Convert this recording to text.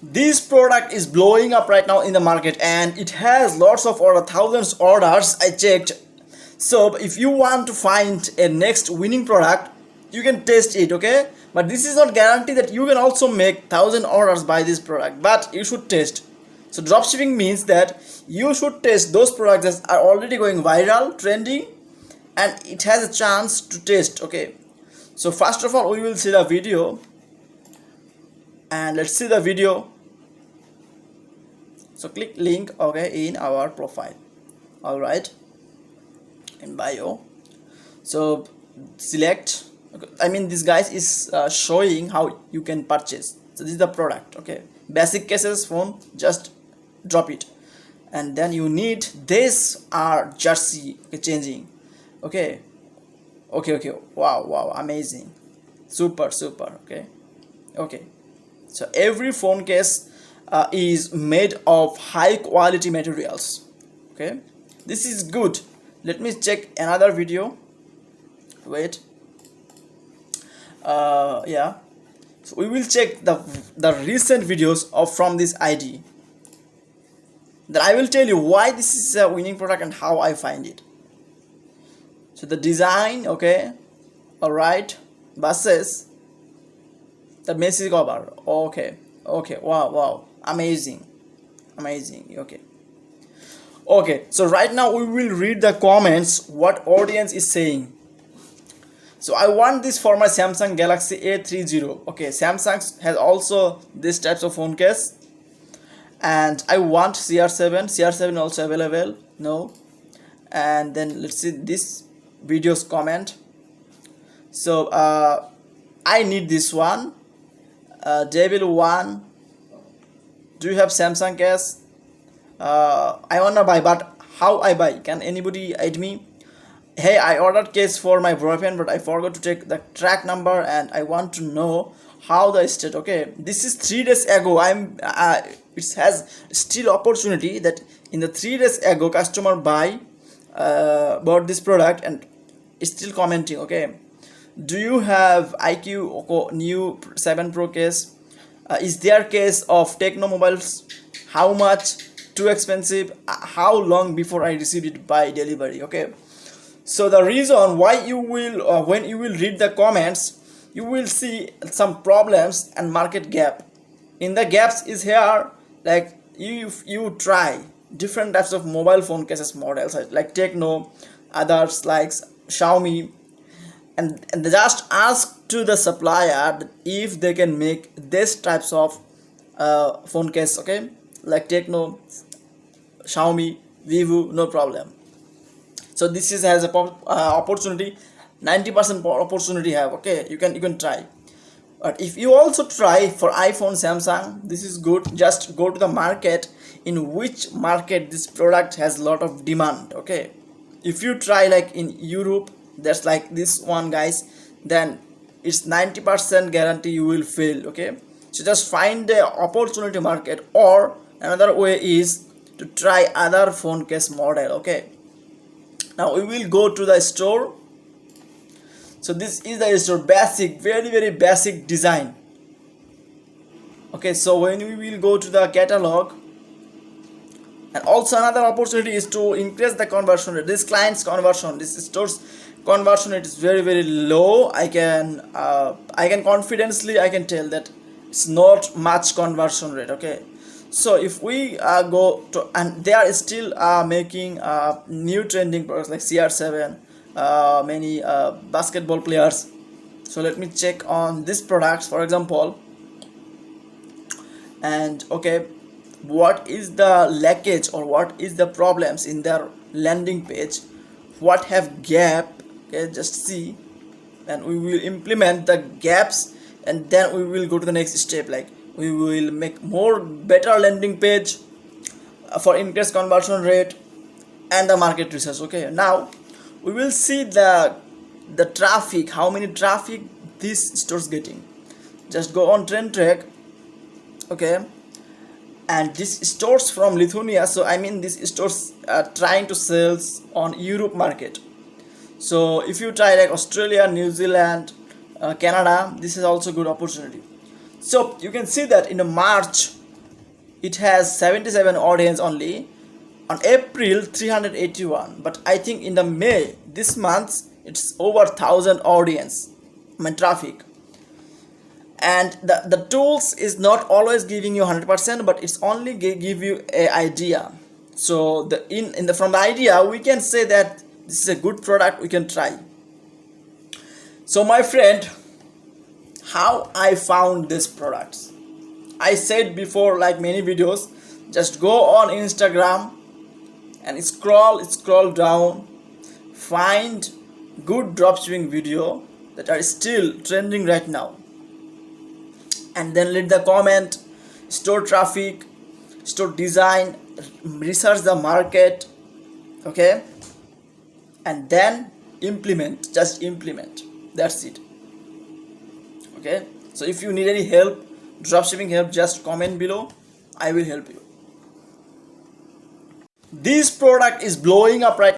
This product is blowing up right now in the market and it has lots of order, thousands orders. I checked. So if you want to find a next winning product, you can test it, okay? But this is not guarantee that you can also make 1,000 orders by this product, but you should test. So dropshipping means that you should test those products that are already going viral, trending, and it has a chance to test, okay? So first of all, we will see the video, and let's see the video. So click link, okay, in our profile. All right, in bio. So select, I mean this guys is showing how you can purchase. So this is the product, okay? Basic cases phone, just drop it, and then you need this are jersey, okay, changing, okay. Wow, amazing, super, okay. So every phone case is made of high quality materials, okay. This is good. Let me check another video. Wait. Yeah, so we will check the recent videos of from this ID. Then I will tell you why this is a winning product and how I find it. So the design, okay, all right, buses, the Messi cover, okay, wow, amazing, okay. So right now we will read the comments what audience is saying. So I want this for my Samsung Galaxy A30. Okay, Samsung has also this types of phone case, and I want CR7 also available. No, and then let's see this video's comment. So I need this one. Devil one. Do you have Samsung case? I wanna buy, but how I buy? Can anybody aid me? Hey, I ordered case for my boyfriend, but I forgot to take the track number, and I want to know how the state. Okay, this is 3 days ago. It has still opportunity that in the 3 days ago customer bought this product and is still commenting. Okay, do you have IQ new 7 Pro case? Is there case of Techno mobiles? How much? Too expensive? How long before I received it by delivery? Okay. So the reason why you will when you will read the comments, you will see some problems and market gap. In the gaps is here, like you try different types of mobile phone cases models like Techno, others like Xiaomi, and they just ask to the supplier if they can make this types of phone case, okay, like Techno, Xiaomi, Vivo, no problem. So this is has a opportunity, 90% opportunity have, okay. You can try, but if you also try for iPhone, Samsung, this is good. Just go to the market in which market this product has a lot of demand, okay. If you try like in Europe, that's like this one guys, then it's 90% guarantee you will fail, okay. So just find the opportunity market, or another way is to try other phone case model, okay. Now we will go to the store. So this is the store, basic, very basic design, okay. So when we will go to the catalog, and also another opportunity is to increase the conversion rate. This client's conversion, this store's conversion rate is very low. I can confidently I can tell that it's not much conversion rate, okay. So if we go to, and they are still making new trending products like CR7, many basketball players. So let me check on these products, for example, and okay, what is the leakage or what is the problems in their landing page, what have gap, okay, just see, and we will implement the gaps, and then we will go to the next step, like we will make more better landing page for increased conversion rate and the market research, okay. Now we will see the traffic, how many traffic this store's getting. Just go on trend track, okay, and this stores from Lithuania, so I mean this stores are trying to sell on Europe market. So if you try like Australia, New Zealand, Canada, this is also good opportunity. So you can see that in March it has 77 audience only. On April 381, but I think in the May this month it's over 1,000 audience, I mean traffic. And the tools is not always giving you 100%, but it's only give you a idea. So from the idea we can say that this is a good product, we can try. So my friend, how I found this products, I said before, like many videos, just go on Instagram and scroll down, find good dropshipping video that are still trending right now, and then read the comment, store traffic, store design, research the market, okay, and then implement, just implement. That's it. Okay, so if you need any help, dropshipping help, just comment below, I will help you. This product is blowing up right